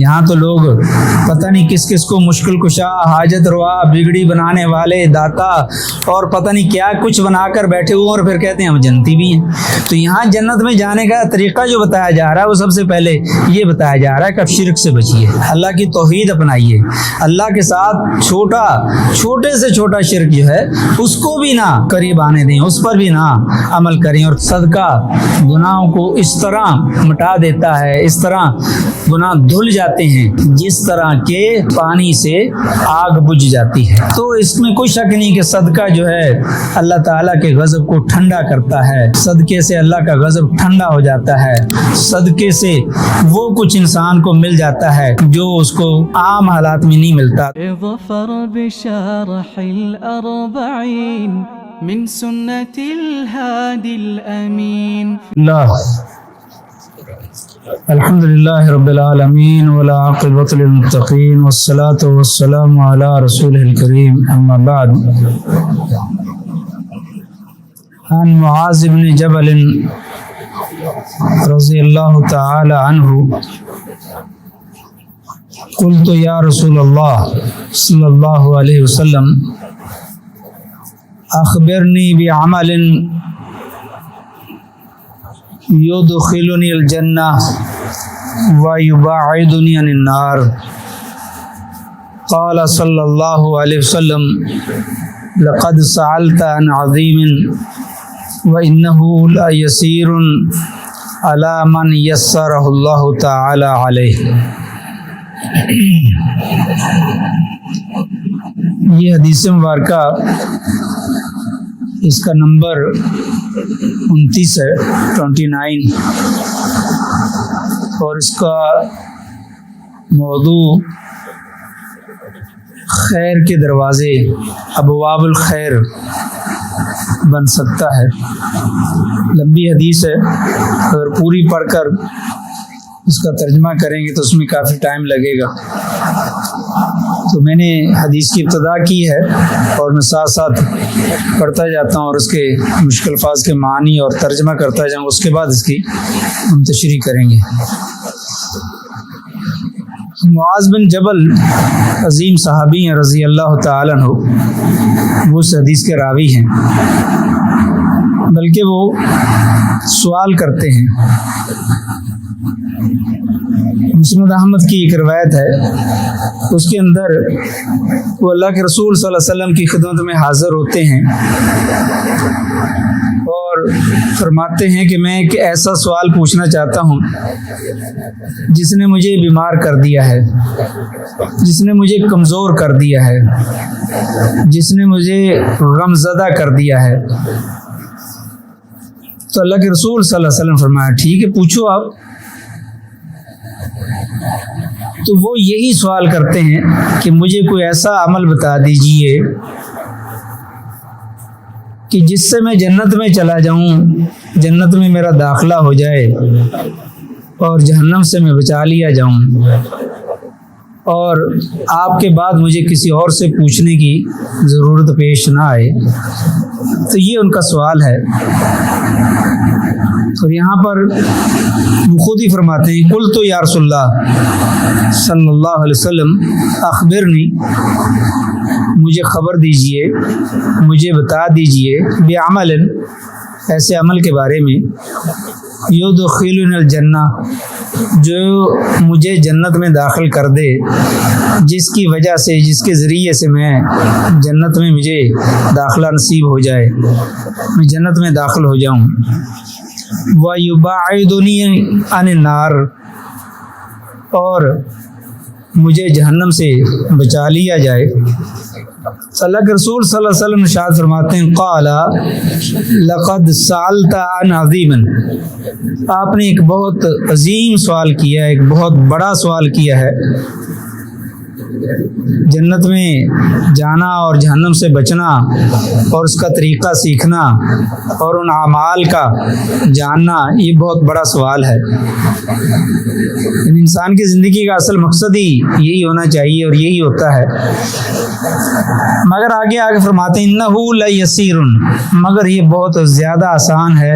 یہاں تو لوگ پتہ نہیں کس کس کو مشکل کشا، حاجت روا، بگڑی بنانے والے، داتا اور پتہ نہیں کیا کچھ بنا کر بیٹھے ہوئے اور پھر کہتے ہیں ہم جنتی بھی ہیں۔ تو یہاں جنت میں جانے کا طریقہ جو بتایا جا رہا ہے وہ سب سے پہلے یہ بتایا جا رہا ہے کہ اب شرک سے بچیے، اللہ کی توحید اپنائیے، اللہ کے ساتھ چھوٹے سے چھوٹا شرک جو ہے اس کو بھی نہ قریب آنے دیں، اس پر بھی نہ عمل کریں۔ اور صدقہ گناہوں کو اس طرح مٹا دیتا ہے، اس طرح گناہ دھل جاتے ہیں جس طرح کے پانی سے آگ بجھ جاتی ہے۔ تو اس میں کوئی شک نہیں کہ صدقہ جو ہے اللہ تعالیٰ کے غضب کو ٹھنڈا کرتا ہے، صدقے سے اللہ کا غضب ٹھنڈا ہو جاتا ہے، صدقے سے وہ کچھ انسان کو مل جاتا ہے جو اس کو عام حالات میں نہیں ملتا۔ اظفر بشرح الأربعين من سنة الهادي الأمين الحمد لله رب العالمين والعاقبة للمتقين والصلاة والسلام على رسوله الكريم أما بعد عن معاذ بن جبل رضي الله تعالى عنه قلت يا رسول الله صلى الله عليه وسلم أخبرني بعمل يدخلني الجنة ويبعدني عن النار قال صلى الله عليه وسلم لقد سألت عن عظيم وإنه ليسير على من يسره الله تعالى عليه۔ یہ حدیث مبارکہ اس کا نمبر 29 ہے، 29، اور اس کا موضوع خیر کے دروازے، ابواب الخیر بن سکتا ہے۔ لمبی حدیث ہے، اگر پوری پڑھ کر اس کا ترجمہ کریں گے تو اس میں کافی ٹائم لگے گا، تو میں نے حدیث کی ابتدا کی ہے اور میں ساتھ ساتھ پڑھتا جاتا ہوں اور اس کے مشکل الفاظ کے معنی اور ترجمہ کرتا جاؤں، اس کے بعد اس کی ہم تشریح کریں گے۔ معاذ بن جبل عظیم صحابی ہیں رضی اللہ تعالیٰ عنہ، وہ اس حدیث کے راوی ہیں، بلکہ وہ سوال کرتے ہیں۔ مسند احمد کی ایک روایت ہے، اس کے اندر وہ اللہ کے رسول صلی اللہ علیہ وسلم کی خدمت میں حاضر ہوتے ہیں اور فرماتے ہیں کہ میں ایک ایسا سوال پوچھنا چاہتا ہوں جس نے مجھے بیمار کر دیا ہے، جس نے مجھے کمزور کر دیا ہے، جس نے مجھے غمزدہ کر دیا ہے۔ تو اللہ کے رسول صلی اللہ علیہ وسلم فرمایا ٹھیک ہے پوچھو آپ۔ تو وہ یہی سوال کرتے ہیں کہ مجھے کوئی ایسا عمل بتا دیجئے کہ جس سے میں جنت میں چلا جاؤں، جنت میں میرا داخلہ ہو جائے اور جہنم سے میں بچا لیا جاؤں، اور آپ کے بعد مجھے کسی اور سے پوچھنے کی ضرورت پیش نہ آئے۔ تو یہ ان کا سوال ہے، اور یہاں پر وہ خود ہی فرماتے ہیں قلت یا رسول اللہ صلی اللہ علیہ وسلم اخبرنی، مجھے خبر دیجئے، مجھے بتا دیجئے بعمل، ایسے عمل کے بارے میں یدخلنی الجنہ، جو مجھے جنت میں داخل کر دے، جس کی وجہ سے، جس کے ذریعے سے میں جنت میں مجھے داخلہ نصیب ہو جائے، میں جنت میں داخل ہو جاؤں۔ وَيُبَعِدُنِي عَنِ النَّارِ، اور مجھے جہنم سے بچا لیا جائے۔ اللہ کے رسول صلی اللہ علیہ وسلم ارشاد فرماتے ہیں قال لقد سألت عن عظیم، آپ نے ایک بہت عظیم سوال کیا ہے، ایک بہت بڑا سوال کیا ہے۔ جنت میں جانا اور جہنم سے بچنا اور اس کا طریقہ سیکھنا اور ان اعمال کا جاننا، یہ بہت بڑا سوال ہے۔ انسان کی زندگی کا اصل مقصد ہی یہی ہونا چاہیے اور یہی ہوتا ہے، مگر آگے فرماتے ہیں انہ لیسیر، مگر یہ بہت زیادہ آسان ہے،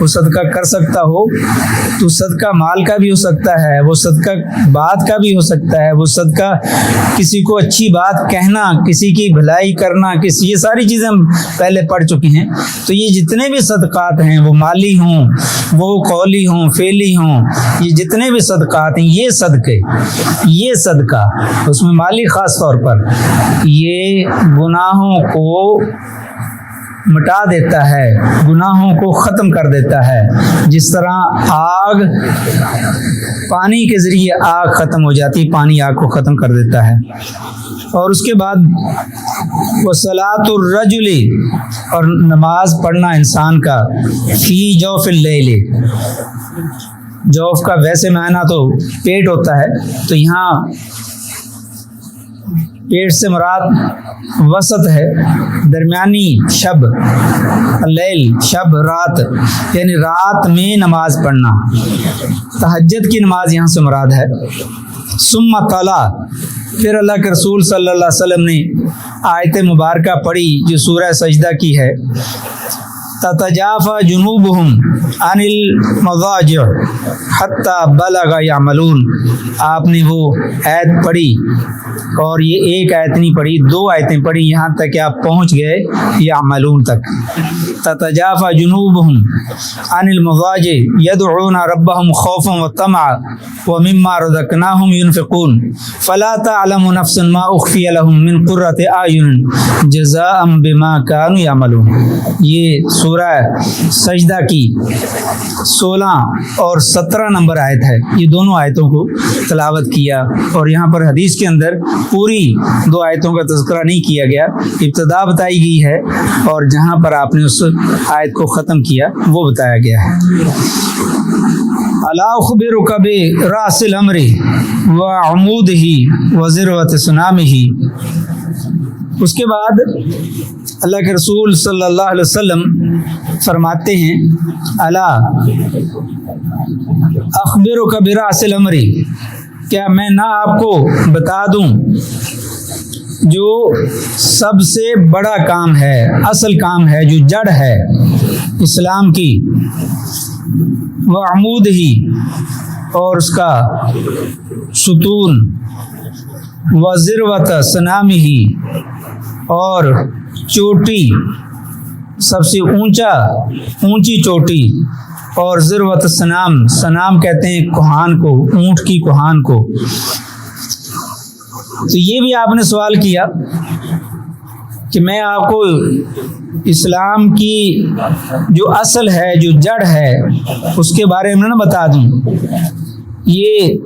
وہ صدقہ کر سکتا ہو تو صدقہ مال کا بھی ہو سکتا ہے، وہ صدقہ بات کا بھی ہو سکتا ہے، وہ صدقہ کسی کو اچھی بات کہنا، کسی کی بھلائی کرنا، یہ ساری چیزیں ہم پہلے پڑھ چکے ہیں۔ تو یہ جتنے بھی صدقات ہیں، وہ مالی ہوں، وہ قولی ہوں، فعلی ہوں، یہ جتنے بھی صدقات ہیں، یہ صدقے، یہ صدقہ اس میں مالی خاص طور پر یہ گناہوں کو مٹا دیتا ہے، گناہوں کو ختم کر دیتا ہے۔ جس طرح آگ پانی کے ذریعے آگ ختم ہو جاتی، پانی آگ کو ختم کر دیتا ہے۔ اور اس کے بعد وصلاۃ الرجل، اور نماز پڑھنا انسان کا، فی جوف اللیل، جوف کا ویسے معنی تو پیٹ ہوتا ہے، تو یہاں پیٹ سے مراد وسط ہے، درمیانی شب، لیل شب رات، یعنی رات میں نماز پڑھنا، تہجد کی نماز یہاں سے مراد ہے۔ ثم تلا، پھر اللہ کے رسول صلی اللہ علیہ وسلم نے آیت مبارکہ پڑھی جو سورہ سجدہ کی ہے، تتجافى جنوبهم عن المضاجع حتى بلغ يعملون۔ آپ نے وہ آیت پڑھی، اور یہ ایک آیت نہیں پڑھی، دو آیتیں پڑھی، یہاں تک کہ آپ پہنچ گئے یعملون تک۔ تتجافى جنوبهم عن المضاجع يدعون ربهم خوفا وطمعا ومما رزقناهم ينفقون فلا تعلم نفس ما اخفي لهم من قرة اعين جزاء بما كانوا يعملون۔ یہ سورہ سجدہ کی 16 اور 17 نمبر آیت ہے، یہ دونوں آیتوں کو تلاوت کیا، اور یہاں پر حدیث کے اندر پوری دو آیتوں کا تذکرہ نہیں کیا گیا، ابتدا بتائی گئی ہے، اور جہاں پر آپ نے اس آیت کو ختم کیا وہ بتایا گیا ہے۔ الا اخبرک براس الامر وعمودہ وذروۃ سنامہ۔ اس کے بعد اللہ کے رسول صلی اللہ علیہ وسلم فرماتے ہیں، الا اخبرک براس الامر، کیا میں نہ آپ کو بتا دوں جو سب سے بڑا کام ہے، اصل کام ہے، جو جڑ ہے اسلام کی، وعمود ہی، اور اس کا ستون، وذروۃ سنامہ ہی، اور چوٹی، سب سے اونچی چوٹی، اور ذروۃ سنام، سنام کہتے ہیں کوہان کو، اونٹ کی کوہان کو۔ تو یہ بھی آپ نے سوال کیا کہ میں آپ کو اسلام کی جو اصل ہے، جو جڑ ہے، اس کے بارے میں نہ بتا دوں، یہ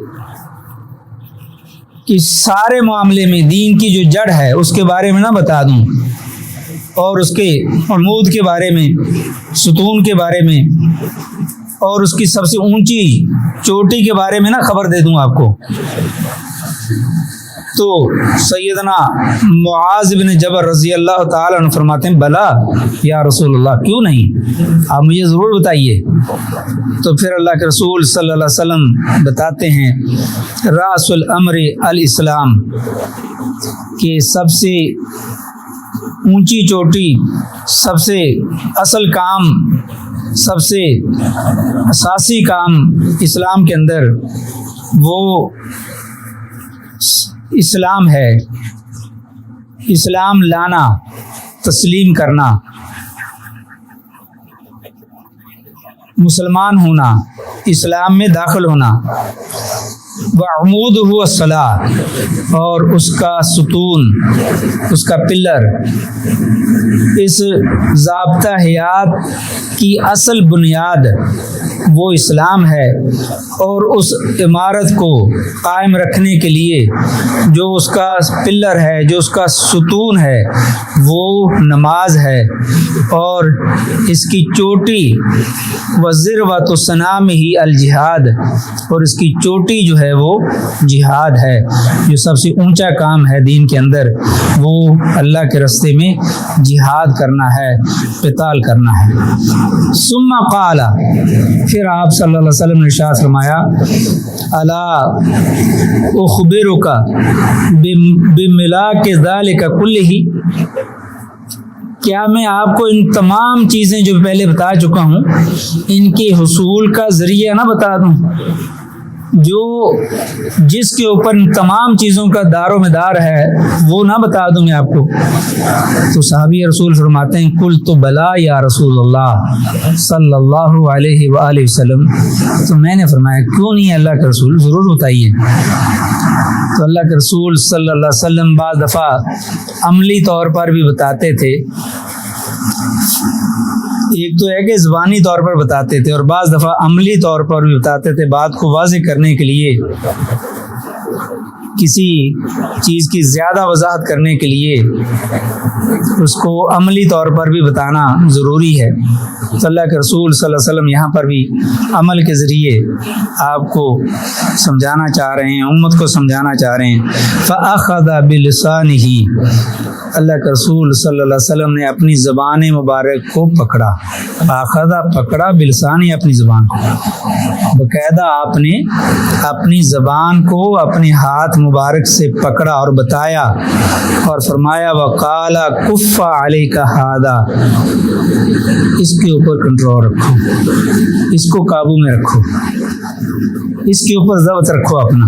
کہ سارے معاملے میں دین کی جو جڑ ہے اس کے بارے میں نہ بتا دوں، اور اس کے عمود کے بارے میں، ستون کے بارے میں، اور اس کی سب سے اونچی چوٹی کے بارے میں نہ خبر دے دوں آپ کو۔ تو سیدنا معاذ بن جبل رضی اللہ تعالیٰ عنہ فرماتے ہیں، بلا یا رسول اللہ، کیوں نہیں، آپ مجھے ضرور بتائیے۔ تو پھر اللہ کے رسول صلی اللہ علیہ وسلم بتاتے ہیں، راس الامر الاسلام، کہ سب سے اونچی چوٹی، سب سے اصل کام، سب سے اساسی کام اسلام کے اندر وہ اسلام ہے، اسلام لانا، تسلیم کرنا، مسلمان ہونا، اسلام میں داخل ہونا۔ وعمودہ الصلاۃ، اور اس کا ستون، اس کا پلر، اس ضابطہ حیات کی اصل بنیاد وہ اسلام ہے، اور اس عمارت کو قائم رکھنے کے لیے جو اس کا پلر ہے، جو اس کا ستون ہے، وہ نماز ہے، اور اس کی چوٹی وذروۃ سنامہ الجہاد، اور اس کی چوٹی جو ہے وہ جہاد ہے۔ جو سب سے اونچا کام ہے دین کے اندر وہ اللہ کے راستے میں جہاد کرنا ہے، قتال کرنا ہے۔ ثم قال، پھر آپ صلی اللہ علیہ وسلم نے ارشاد فرمایا، الا اخبرک بملاک ذلک کلہ، کیا میں آپ کو ان تمام چیزیں جو پہلے بتا چکا ہوں ان کے حصول کا ذریعہ نہ بتا دوں، جو جس کے اوپر ان تمام چیزوں کا دار و مدار ہے وہ نہ بتا دوں میں آپ کو؟ تو صحابی رسول فرماتے ہیں قلت بلا یا رسول اللہ صلی اللہ علیہ وآلہ وسلم، تو میں نے فرمایا کیوں نہیں اللہ کے رسول، ضرور بتائیے۔ تو اللہ کے رسول صلی اللہ علیہ وسلم بعض دفعہ عملی طور پر بھی بتاتے تھے، ایک تو ہے کہ زبانی طور پر بتاتے تھے اور بعض دفعہ عملی طور پر بھی بتاتے تھے، بات کو واضح کرنے کے لیے، کسی چیز کی زیادہ وضاحت کرنے کے لیے اس کو عملی طور پر بھی بتانا ضروری ہے۔ تو اللہ کے رسول صلی اللہ علیہ وسلم یہاں پر بھی عمل کے ذریعے آپ کو سمجھانا چاہ رہے ہیں، امت کو سمجھانا چاہ رہے ہیں۔ فَأَخَذَ بِلِسَانِهِ، اللہ کے رسول صلی اللہ علیہ وسلم نے اپنی زبان مبارک کو پکڑا، فَأَخَذَ پکڑا، بِلِسَانِهِ اپنی زبان کو، باقاعدہ آپ نے اپنی زبان کو اپنے ہاتھ مبارک سے پکڑا اور بتایا اور فرمایا وَقَالَ كُفَّ عَلَيْكَ هَذَا، اس کے اوپر کنٹرول رکھو، اس کو قابو میں رکھو، اس کے اوپر ضبط رکھو اپنا،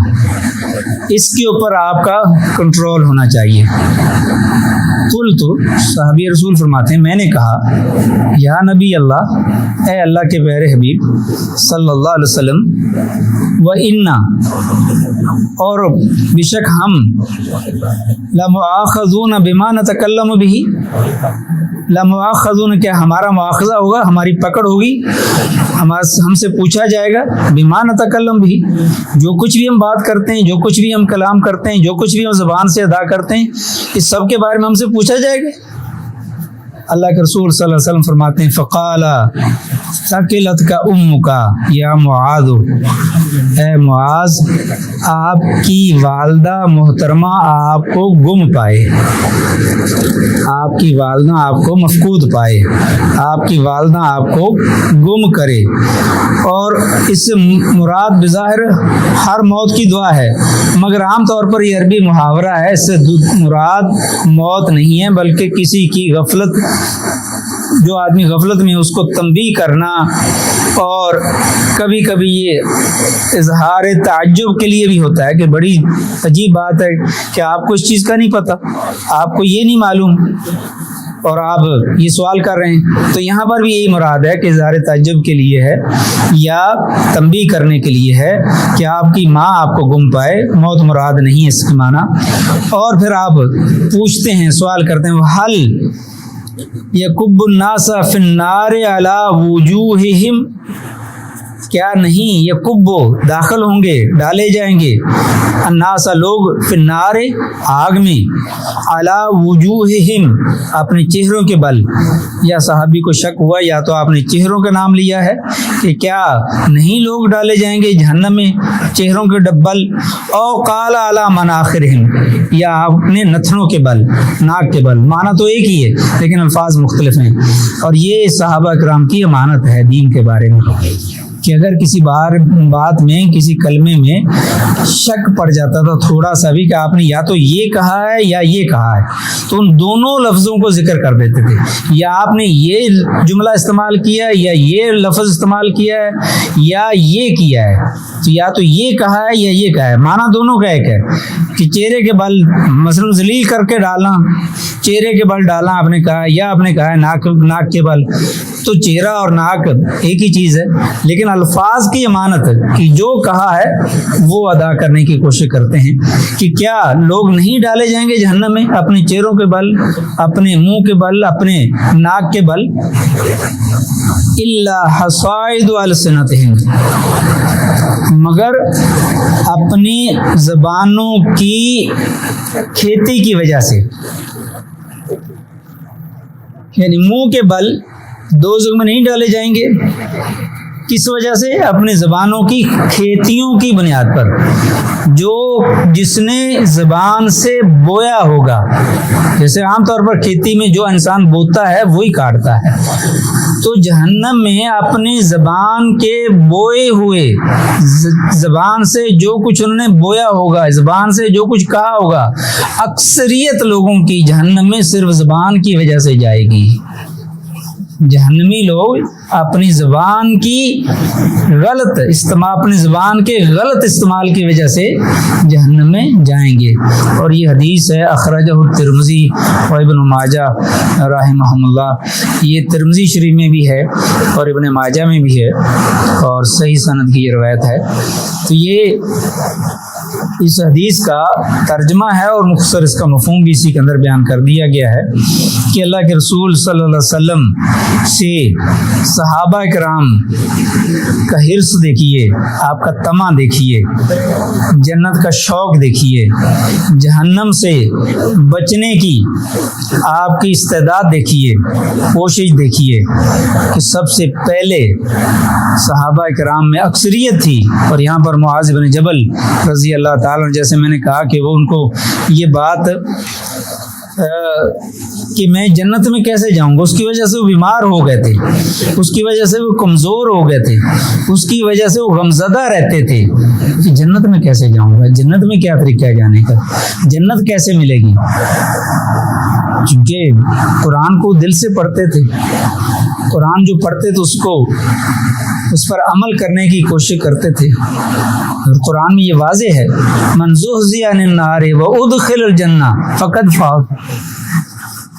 اس کے اوپر آپ کا کنٹرول ہونا چاہیے۔ قلت، صحابی رسول فرماتے ہیں میں نے کہا یا نبی اللہ، اے اللہ کے پیارے حبیب صلی اللہ علیہ وسلم، وَإِنَّا، اور بے شک ہم، لَمُؤَاخَذُونَ بِمَا نَتَكَلَّمُ بِهِ، لَمُؤَاخَذُونَ، کیا ہمارا مؤاخذہ ہوگا، ہماری پکڑ ہوگی، ہم سے پوچھا جائے گا، بِمَا نَتَكَلَّمُ بِهِ، جو کچھ بھی ہم بات کرتے ہیں، جو کچھ بھی ہم کلام کرتے ہیں، جو کچھ بھی ہم زبان سے ادا کرتے ہیں، اس سب کے بارے میں ہم سے پوچھا جائے گا۔ اللہ کے رسول صلی اللہ علیہ وسلم فرماتے ہیں فقال ثقلتک امک یا معاذ، اے معاذ، آپ کی والدہ محترمہ آپ کو گم پائے، آپ کی والدہ آپ کو مفقود پائے، آپ کی والدہ آپ کو گم کرے۔ اور اس سے مراد بظاہر ہر موت کی دعا ہے، مگر عام طور پر یہ عربی محاورہ ہے، اس سے مراد موت نہیں ہے بلکہ کسی کی غفلت، جو آدمی غفلت میں اس کو تنبیہ کرنا، اور کبھی کبھی یہ اظہار تعجب کے لیے بھی ہوتا ہے کہ بڑی عجیب بات ہے کہ آپ کو اس چیز کا نہیں پتہ، آپ کو یہ نہیں معلوم اور آپ یہ سوال کر رہے ہیں۔ تو یہاں پر بھی یہی مراد ہے کہ اظہار تعجب کے لیے ہے یا تنبیہ کرنے کے لیے ہے کہ آپ کی ماں آپ کو گم پائے، موت مراد نہیں ہے اس کے معنی۔ اور پھر آپ پوچھتے ہیں، سوال کرتے ہیں حل یکب الناس فی النار علی وجوہہم، کیا نہیں یکب داخل ہوں گے، ڈالے جائیں گے، الناس لوگ، فی النار آگ میں، علی وجوہہم اپنے چہروں کے بل۔ یا صحابی کو شک ہوا یا تو آپ نے چہروں کا نام لیا ہے کہ کیا نہیں لوگ ڈالے جائیں گے جہنم میں چہروں کے بل، او قال علی مناخرہم، یا آپ نے نتھنوں کے بل، ناک کے بل، معنی تو ایک ہی ہے لیکن الفاظ مختلف ہیں۔ اور یہ صحابہ کرام کی امانت ہے دین کے بارے میں کہ اگر کسی بات میں، کسی کلمے میں شک پڑ جاتا تھا تھوڑا سا بھی کہ آپ نے یا تو یہ کہا ہے یا یہ کہا ہے، تو ان دونوں لفظوں کو ذکر کر دیتے تھے، یا آپ نے یہ جملہ استعمال کیا یا یہ لفظ استعمال کیا ہے یا یہ کیا ہے، تو یا تو یہ کہا ہے یا یہ کہا ہے، معنی دونوں کا ایک ہے کہ چہرے کے بل مثلا ذلیل کر کے ڈالنا، چہرے کے بل ڈالنا آپ نے کہا، یا آپ نے کہا ہے ناک کے بل، تو چہرہ اور ناک ایک ہی چیز ہے، لیکن الفاظ کی امانت ہے کہ جو کہا ہے وہ ادا کرنے کی کوشش کرتے ہیں کہ کیا لوگ نہیں ڈالے جائیں گے جہنم میں اپنے چہروں کے بل، اپنے منہ کے بل، اپنے ناک کے بل، الا حصائد السنتہم، مگر اپنی زبانوں کی کھیتی کی وجہ سے، یعنی منہ کے بل دوزخ میں نہیں ڈالے جائیں گے، کس وجہ سے؟ اپنے زبانوں کی کھیتیوں کی بنیاد پر، جو جس نے زبان سے بویا ہوگا، جیسے عام طور پر کھیتی میں جو انسان بوتا ہے وہی کاٹتا ہے، تو جہنم میں اپنی زبان کے بوئے ہوئے، زبان سے جو کچھ انہوں نے بویا ہوگا، زبان سے جو کچھ کہا ہوگا، اکثریت لوگوں کی جہنم میں صرف زبان کی وجہ سے جائے گی۔ جہنمی لوگ اپنی زبان کی غلط استعمال، اپنی زبان کے غلط استعمال کی وجہ سے جہنم میں جائیں گے۔ اور یہ حدیث ہے اخرجہ الترمذی و ابن ماجہ رحمہم اللہ، یہ ترمذی شریف میں بھی ہے اور ابن ماجہ میں بھی ہے اور صحیح سند کی یہ روایت ہے۔ تو یہ اس حدیث کا ترجمہ ہے اور مختصر اس کا مفہوم بھی اسی کے اندر بیان کر دیا گیا ہے کہ اللہ کے رسول صلی اللہ علیہ وسلم سے صحابہ کرام کا حرص دیکھیے، آپ کا طمع دیکھیے، جنت کا شوق دیکھیے، جہنم سے بچنے کی آپ کی استعداد دیکھیے، کوشش دیکھیے کہ سب سے پہلے صحابہ کرام میں اکثریت تھی، اور یہاں پر معاذ بن جبل رضی اللہ تعالیٰ، جیسے میں نے کہا کہ وہ ان کو یہ بات کہ میں جنت میں کیسے جاؤں گا، اس کی وجہ سے وہ بیمار ہو گئے تھے، اس کی وجہ سے وہ کمزور ہو گئے تھے، اس کی وجہ سے وہ غمزدہ رہتے تھے کہ جنت میں کیسے جاؤں گا، جنت میں کیا طریقہ ہے جانے کا، جنت کیسے ملے گی، چونکہ قرآن کو دل سے پڑھتے تھے، قرآن جو پڑھتے تھے اس پر عمل کرنے کی کوشش کرتے تھے، اور قرآن میں یہ واضح ہے من زحزح عن النار وادخل الجنہ فقد فاز،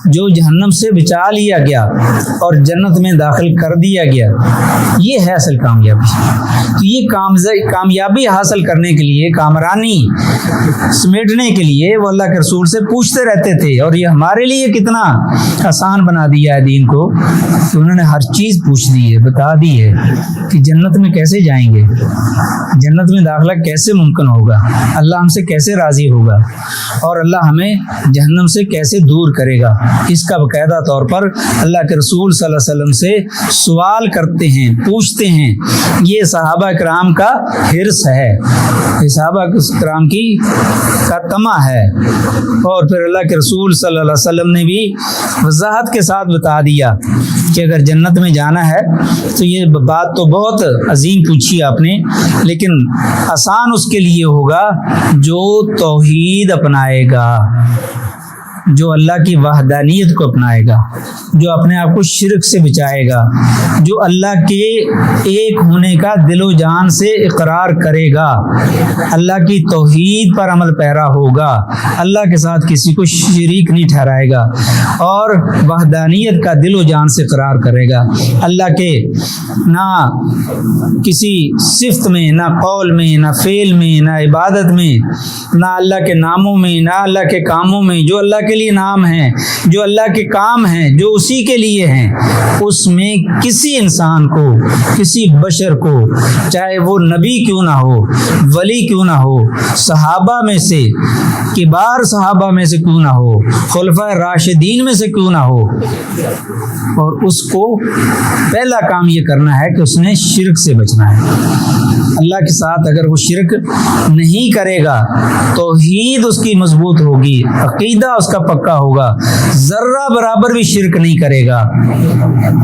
جو جہنم سے بچا لیا گیا اور جنت میں داخل کر دیا گیا، یہ ہے اصل کامیابی۔ تو یہ کامیابی حاصل کرنے کے لیے، کامرانی سمیٹنے کے لیے وہ اللہ کے رسول سے پوچھتے رہتے تھے، اور یہ ہمارے لیے کتنا آسان بنا دیا ہے دین کو کہ انہوں نے ہر چیز پوچھ دی ہے، بتا دی ہے کہ جنت میں کیسے جائیں گے، جنت میں داخلہ کیسے ممکن ہوگا، اللہ ہم سے کیسے راضی ہوگا، اور اللہ ہمیں جہنم سے کیسے دور کرے گا۔ اس کا باقاعدہ طور پر اللہ کے رسول صلی اللہ علیہ وسلم سے سوال کرتے ہیں، پوچھتے ہیں۔ یہ صحابہ کرام کا حرص ہے، یہ صحابہ کرام کی کا طمع ہے، اور پھر اللہ کے رسول صلی اللہ علیہ وسلم نے بھی وضاحت کے ساتھ بتا دیا کہ اگر جنت میں جانا ہے تو یہ بات تو بہت عظیم پوچھی آپ نے، لیکن آسان اس کے لیے ہوگا جو توحید اپنائے گا، جو اللہ کی وحدانیت کو اپنائے گا، جو اپنے آپ کو شرک سے بچائے گا، جو اللہ کے ایک ہونے کا دل و جان سے اقرار کرے گا، اللہ کی توحید پر عمل پیرا ہوگا، اللہ کے ساتھ کسی کو شریک نہیں ٹھہرائے گا، اور وحدانیت کا دل و جان سے اقرار کرے گا، اللہ کے نہ کسی صفت میں، نہ قول میں، نہ فعل میں، نہ عبادت میں، نہ اللہ کے ناموں میں، نہ اللہ کے کاموں میں، جو اللہ کے لیے نام ہیں، جو اللہ کے کام ہیں، جو اسی کے لیے ہیں، اس میں کسی انسان کو، کسی بشر کو، چاہے وہ نبی کیوں نہ ہو، ولی کیوں نہ ہو، صحابہ میں سے، کبار صحابہ میں سے کیوں نہ ہو، خلفائے راشدین میں سے کیوں نہ ہو، اور اس کو پہلا کام یہ کرنا ہے کہ اس نے شرک سے بچنا ہے۔ اللہ کے ساتھ اگر وہ شرک نہیں کرے گا، توحید اس کی مضبوط ہوگی، عقیدہ اس کا پکا ہوگا، ذرہ برابر بھی شرک نہیں کرے گا،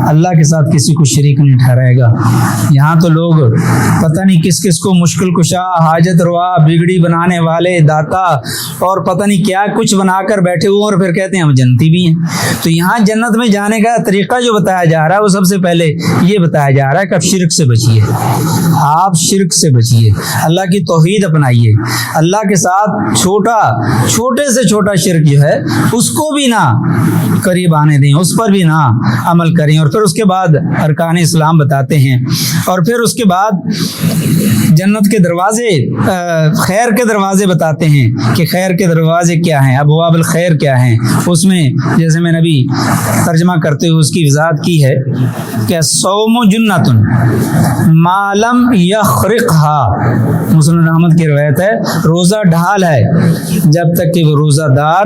اللہ کے ساتھ کسی کو شریک نہیں ٹھہرائے گا۔ یہاں تو لوگ پتہ نہیں کس کس کو مشکل کشا، حاجت روا، بگڑی بنانے والے، داتا، اور پتہ نہیں کیا کچھ بنا کر بیٹھے ہوئے، اور پھر کہتے ہیں ہم جنتی بھی ہیں۔ تو یہاں جنت میں جانے کا طریقہ جو بتایا جا رہا ہے وہ سب سے پہلے یہ بتایا جا رہا ہے کہ آپ شرک سے بچیے، آپ شرک سے بچیے، اللہ کی توحید اپنائیے، اللہ کے ساتھ چھوٹے سے چھوٹا شرک جو ہے اس کو بھی نہ قریب آنے دیں، اس پر بھی نہ عمل کریں، اور پھر اس کے بعد ارکان اسلام بتاتے ہیں، اور پھر اس کے بعد جنت کے دروازے، خیر کے دروازے بتاتے ہیں کہ خیر کے دروازے کیا ہیں، ابواب الخیر کیا ہیں۔ اس میں جیسے میں نے ابھی ترجمہ کرتے ہوئے اس کی وضاحت کی ہے کہ صوم جنۃ ما لم یخرقها، مسلم احمد کی روایت ہے، روزہ ڈھال ہے جب تک کہ وہ روزہ دار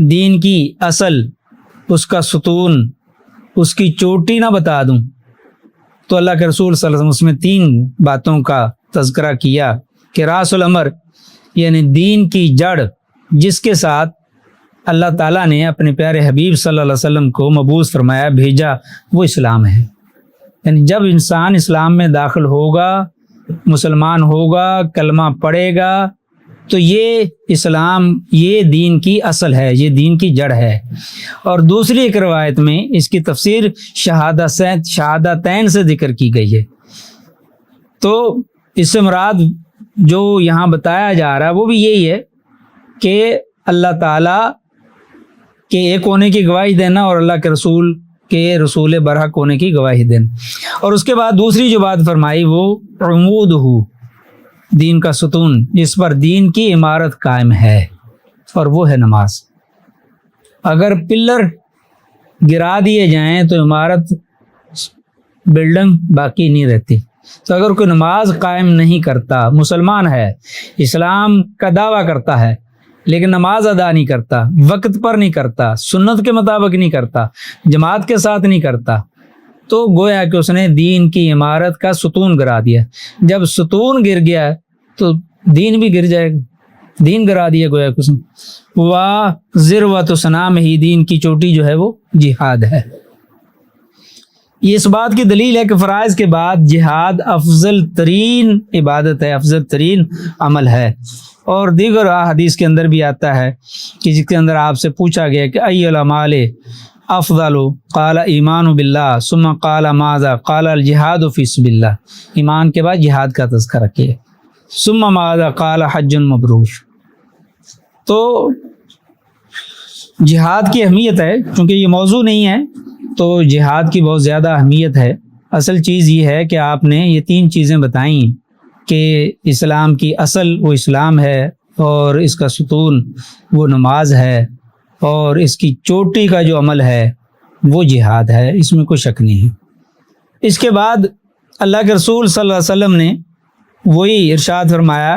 دین کی اصل، اس کا ستون، اس کی چوٹی نہ بتا دوں، تو اللہ کے رسول صلی اللہ علیہ وسلم اس میں 3 باتوں کا تذکرہ کیا کہ راس الامر یعنی دین کی جڑ جس کے ساتھ اللہ تعالیٰ نے اپنے پیارے حبیب صلی اللہ علیہ وسلم کو مبعوث فرمایا، بھیجا، وہ اسلام ہے۔ یعنی جب انسان اسلام میں داخل ہوگا، مسلمان ہوگا، کلمہ پڑھے گا، تو یہ اسلام، یہ دین کی اصل ہے، یہ دین کی جڑ ہے۔ اور دوسری ایک روایت میں اس کی تفسیر شہادتین سے ذکر کی گئی ہے۔ تو اس سے مراد جو یہاں بتایا جا رہا ہے وہ بھی یہی ہے کہ اللہ تعالیٰ کے ایک ہونے کی گواہی دینا اور اللہ کے رسول کے رسول برحق ہونے کی گواہی دینا۔ اور اس کے بعد دوسری جو بات فرمائی وہ عمود ہو، دین کا ستون جس پر دین کی عمارت قائم ہے، اور وہ ہے نماز۔ اگر پلر گرا دیے جائیں تو عمارت، بلڈنگ باقی نہیں رہتی۔ تو اگر کوئی نماز قائم نہیں کرتا، مسلمان ہے، اسلام کا دعویٰ کرتا ہے لیکن نماز ادا نہیں کرتا، وقت پر نہیں کرتا، سنت کے مطابق نہیں کرتا، جماعت کے ساتھ نہیں کرتا، تو گویا کہ اس نے دین کی عمارت کا ستون گرا دیا۔ جب ستون گر گیا تو دین بھی گر جائے گا، دین گرا دیا گویا کہ اس نے۔ واہ ذروۃ سنام ہی، دین کی چوٹی جو ہے وہ جہاد ہے۔ یہ اس بات کی دلیل ہے کہ فرائض کے بعد جہاد افضل ترین عبادت ہے، افضل ترین عمل ہے۔ اور دیگر حدیث کے اندر بھی آتا ہے کہ جس کے اندر آپ سے پوچھا گیا کہ ای الاعمال افضل، قال ایمان باللہ ثم قال ماذا، قال الجہاد فی سبیل اللہ، ایمان کے بعد جہاد کا تذکرہ کیا، ثم ماذا، قال حج مبرور۔ تو جہاد کی اہمیت ہے، چونکہ یہ موضوع نہیں ہے تو جہاد کی بہت زیادہ اہمیت ہے۔ اصل چیز یہ ہے کہ آپ نے یہ 3 چیزیں بتائیں کہ اسلام کی اصل وہ اسلام ہے، اور اس کا ستون وہ نماز ہے، اور اس کی چوٹی کا جو عمل ہے وہ جہاد ہے، اس میں کوئی شک نہیں ہے۔ اس کے بعد اللہ کے رسول صلی اللہ علیہ وسلم نے وہی ارشاد فرمایا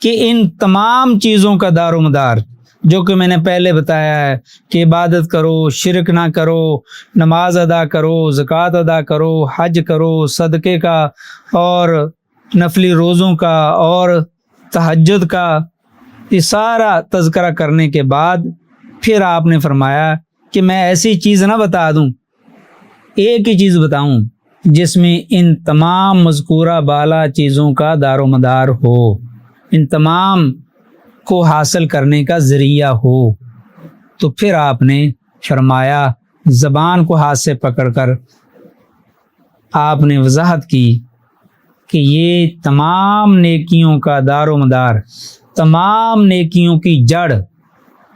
کہ ان تمام چیزوں کا دار و مدار جو کہ میں نے پہلے بتایا ہے کہ عبادت کرو، شرک نہ کرو، نماز ادا کرو، زکوٰۃ ادا کرو، حج کرو، صدقے کا اور نفلی روزوں کا اور تہجد کا، یہ سارا تذکرہ کرنے کے بعد پھر آپ نے فرمایا کہ میں ایسی چیز نہ بتا دوں، ایک ہی چیز بتاؤں جس میں ان تمام مذکورہ بالا چیزوں کا دار و مدار ہو، ان تمام کو حاصل کرنے کا ذریعہ ہو۔ تو پھر آپ نے فرمایا، زبان کو ہاتھ سے پکڑ کر آپ نے وضاحت کی کہ یہ تمام نیکیوں کا دار و مدار، تمام نیکیوں کی جڑ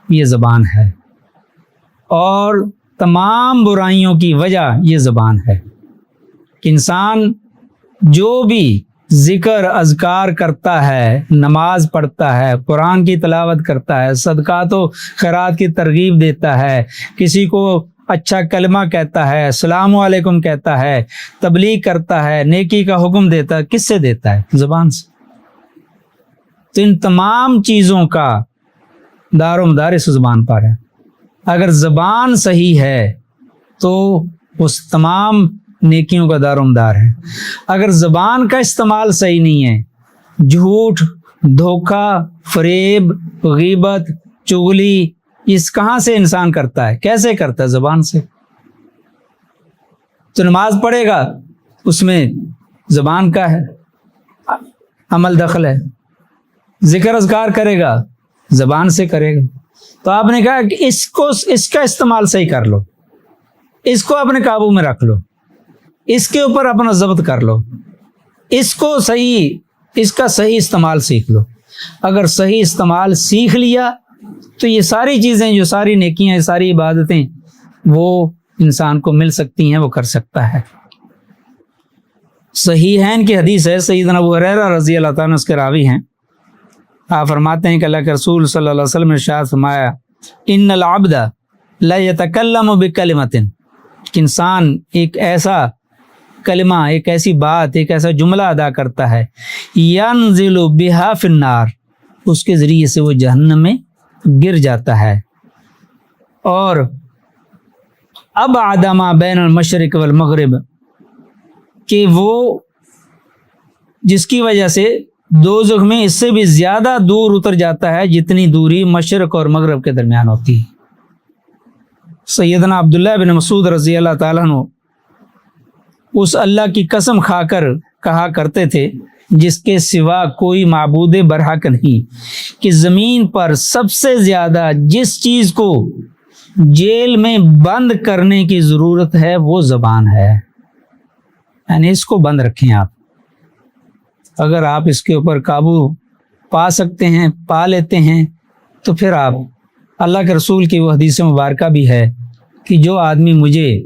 یہ زبان ہے، اور تمام برائیوں کی وجہ یہ زبان ہے۔ کہ انسان جو بھی ذکر اذکار کرتا ہے، نماز پڑھتا ہے، قرآن کی تلاوت کرتا ہے، صدقات و خیرات کی ترغیب دیتا ہے، کسی کو اچھا کلمہ کہتا ہے، السلام علیکم کہتا ہے، تبلیغ کرتا ہے، نیکی کا حکم دیتا ہے، کس سے دیتا ہے؟ زبان سے۔ تو ان تمام چیزوں کا دار و مدار اس زبان پر ہے۔ اگر زبان صحیح ہے تو اس تمام نیکیوں کا دار و مدار ہے۔ اگر زبان کا استعمال صحیح نہیں ہے، جھوٹ، دھوکہ، فریب، غیبت، چغلی، اس کہاں سے انسان کرتا ہے؟ کیسے کرتا ہے؟ زبان سے۔ تو نماز پڑھے گا اس میں زبان کا ہے عمل دخل ہے، ذکر اذکار کرے گا زبان سے کرے گا۔ تو آپ نے کہا کہ اس کا استعمال صحیح کر لو، اس کو اپنے قابو میں رکھ لو، اس کے اوپر اپنا ضبط کر لو، اس کا صحیح استعمال سیکھ لو۔ اگر صحیح استعمال سیکھ لیا تو یہ ساری چیزیں، جو ساری نیکیاں، یہ ساری عبادتیں وہ انسان کو مل سکتی ہیں، وہ کر سکتا ہے۔ صحیحین کی حدیث ہے، سیدنا ابو ہریرہ رضی اللہ تعالیٰ عنہ اس کے راوی ہیں۔ آپ فرماتے ہیں کہ اللہ کے رسول صلی اللہ علیہ وسلم نے ارشاد فرمایا، ان العبد لا يتکلم بکلمۃ، کہ انسان ایک ایسا کلمہ، ایک ایسی بات، ایک ایسا جملہ ادا کرتا ہے، ینزل بہا فی النار، اس کے ذریعے سے وہ جہنم میں گر جاتا ہے، اور اب آدما بین المشرق والمغرب، کہ وہ جس کی وجہ سے دوزخ میں اس سے بھی زیادہ دور اتر جاتا ہے جتنی دوری مشرق اور مغرب کے درمیان ہوتی ہے۔ سیدنا عبداللہ بن مسعود رضی اللہ تعالیٰ عنہ اس اللہ کی قسم کھا کر کہا کرتے تھے جس کے سوا کوئی معبود برحق نہیں، کہ زمین پر سب سے زیادہ جس چیز کو جیل میں بند کرنے کی ضرورت ہے وہ زبان ہے، یعنی اس کو بند رکھیں آپ۔ اگر آپ اس کے اوپر قابو پا سکتے ہیں، پا لیتے ہیں، تو پھر آپ، اللہ کے رسول کی وہ حدیث مبارکہ بھی ہے کہ جو آدمی مجھے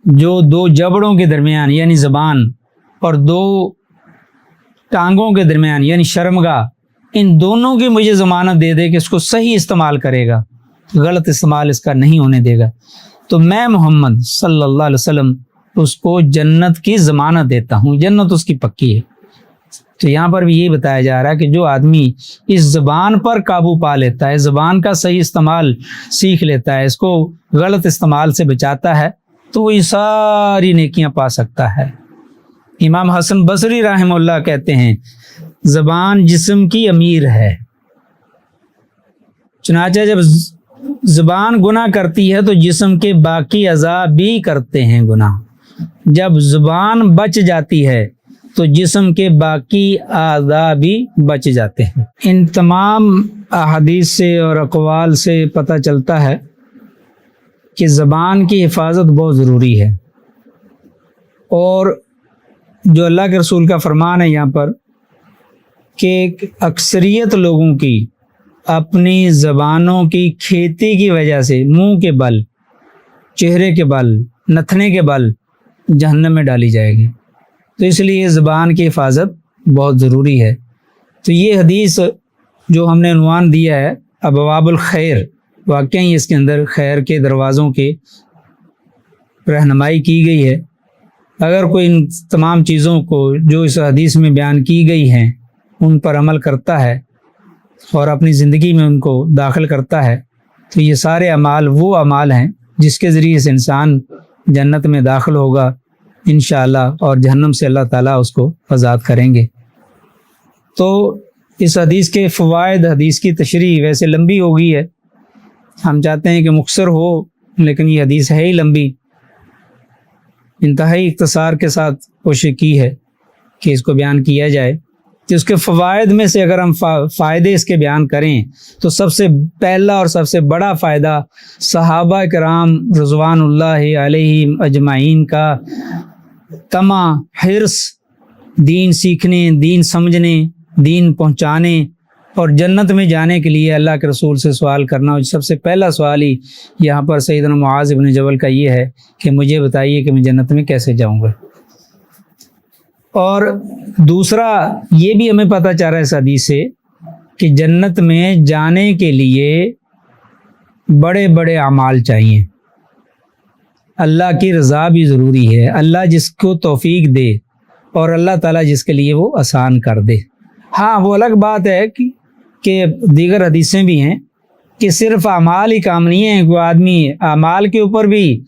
جو دو جبڑوں کے درمیان یعنی زبان اور دو ٹانگوں کے درمیان یعنی شرمگاہ، ان دونوں کی مجھے ضمانت دے دے کہ اس کو صحیح استعمال کرے گا، غلط استعمال اس کا نہیں ہونے دے گا، تو میں محمد صلی اللہ علیہ وسلم اس کو جنت کی ضمانت دیتا ہوں، جنت اس کی پکی ہے۔ تو یہاں پر بھی یہ بتایا جا رہا ہے کہ جو آدمی اس زبان پر قابو پا لیتا ہے، زبان کا صحیح استعمال سیکھ لیتا ہے، اس کو غلط استعمال سے بچاتا ہے، تو وہ یہ ساری نیکیاں پا سکتا ہے۔ امام حسن بصری رحمہ اللہ کہتے ہیں زبان جسم کی امیر ہے، چنانچہ جب زبان گناہ کرتی ہے تو جسم کے باقی اعضاء بھی کرتے ہیں گناہ، جب زبان بچ جاتی ہے تو جسم کے باقی اعضاء بھی بچ جاتے ہیں۔ ان تمام احادیث سے اور اقوال سے پتہ چلتا ہے کہ زبان کی حفاظت بہت ضروری ہے، اور جو اللہ کے رسول کا فرمان ہے یہاں پر کہ اکثریت لوگوں کی اپنی زبانوں کی کھیتی کی وجہ سے منہ کے بل، چہرے کے بل، نتھنے کے بل جہنم میں ڈالی جائے گی، تو اس لیے زبان کی حفاظت بہت ضروری ہے۔ تو یہ حدیث جو ہم نے عنوان دیا ہے ابواب الخیر، واقعی اس کے اندر خیر کے دروازوں کی رہنمائی کی گئی ہے۔ اگر کوئی ان تمام چیزوں کو جو اس حدیث میں بیان کی گئی ہیں ان پر عمل کرتا ہے اور اپنی زندگی میں ان کو داخل کرتا ہے، تو یہ سارے اعمال وہ اعمال ہیں جس کے ذریعے سے انسان جنت میں داخل ہوگا انشاءاللہ، اور جہنم سے اللہ تعالیٰ اس کو آزاد کریں گے۔ تو اس حدیث کے فوائد، حدیث کی تشریح ویسے لمبی ہو گئی ہے، ہم چاہتے ہیں کہ مختصر ہو، لیکن یہ حدیث ہے ہی لمبی، انتہائی اختصار کے ساتھ کوشش کی ہے کہ اس کو بیان کیا جائے۔ کہ اس کے فوائد میں سے اگر ہم فائدے اس کے بیان کریں تو سب سے پہلا اور سب سے بڑا فائدہ صحابہ کرام رضوان اللہ علیہم اجمعین کا تما، حرص دین سیکھنے، دین سمجھنے، دین پہنچانے اور جنت میں جانے کے لیے اللہ کے رسول سے سوال کرنا۔ اور سب سے پہلا سوال ہی یہاں پر سیدنا معاذ بن جبل کا یہ ہے کہ مجھے بتائیے کہ میں جنت میں کیسے جاؤں گا۔ اور دوسرا یہ بھی ہمیں پتہ چل رہا ہے اس حدیث سے کہ جنت میں جانے کے لیے بڑے بڑے اعمال چاہیے، اللہ کی رضا بھی ضروری ہے، اللہ جس کو توفیق دے اور اللہ تعالیٰ جس کے لیے وہ آسان کر دے۔ ہاں وہ الگ بات ہے کہ دیگر حدیثیں بھی ہیں کہ صرف اعمال ہی کام نہیں ہیں، کوئی آدمی اعمال کے اوپر بھی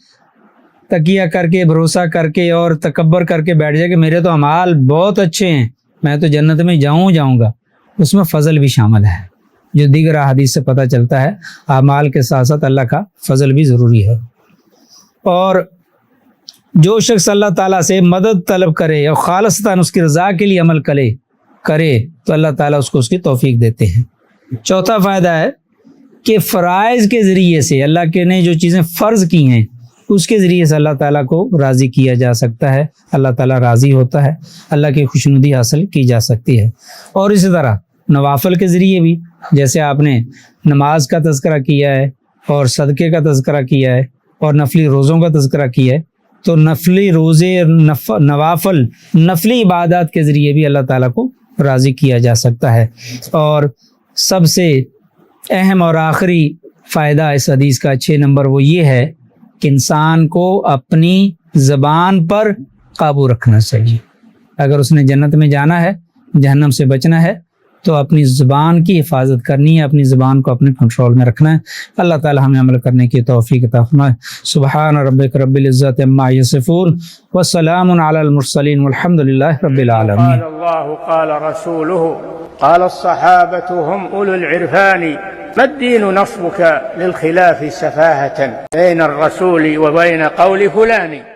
تکیہ کر کے، بھروسہ کر کے اور تکبر کر کے بیٹھ جائے کہ میرے تو اعمال بہت اچھے ہیں، میں تو جنت میں جاؤں گا، اس میں فضل بھی شامل ہے، جو دیگر احادیث سے پتہ چلتا ہے اعمال کے ساتھ ساتھ اللہ کا فضل بھی ضروری ہے۔ اور جو شخص اللہ تعالیٰ سے مدد طلب کرے اور خالصتاً اس کی رضا کے لیے عمل کرے تو اللہ تعالیٰ اس کو اس کی توفیق دیتے ہیں۔ چوتھا فائدہ ہے کہ فرائض کے ذریعے سے اللہ کے نے جو چیزیں فرض کی ہیں اس کے ذریعے سے اللہ تعالیٰ کو راضی کیا جا سکتا ہے، اللہ تعالیٰ راضی ہوتا ہے، اللہ کی خوشنودی حاصل کی جا سکتی ہے۔ اور اسی طرح نوافل کے ذریعے بھی، جیسے آپ نے نماز کا تذکرہ کیا ہے اور صدقے کا تذکرہ کیا ہے اور نفلی روزوں کا تذکرہ کیا ہے، تو نفلی روزے، نوافل، نفلی عبادات کے ذریعے بھی اللہ تعالیٰ کو راضی کیا جا سکتا ہے۔ اور سب سے اہم اور آخری فائدہ اس حدیث کا 6 نمبر وہ یہ ہے کہ انسان کو اپنی زبان پر قابو رکھنا چاہیے۔ اگر اس نے جنت میں جانا ہے، جہنم سے بچنا ہے، تو اپنی زبان کی حفاظت کرنی ہے، اپنی زبان کو اپنے کنٹرول میں رکھنا ہے۔ اللہ تعالی ہمیں عمل کرنے کی توفیق عطا فرمائے۔ سبحان ربک رب العزت عما یصفون وسلام علی المرسلین والحمد للہ رب العالمین۔ قال الله قال رسوله قال الصحابة هم أولو العرفان ما الدين نصبك للخلاف سفاهة بين الرسول وبين قول فلان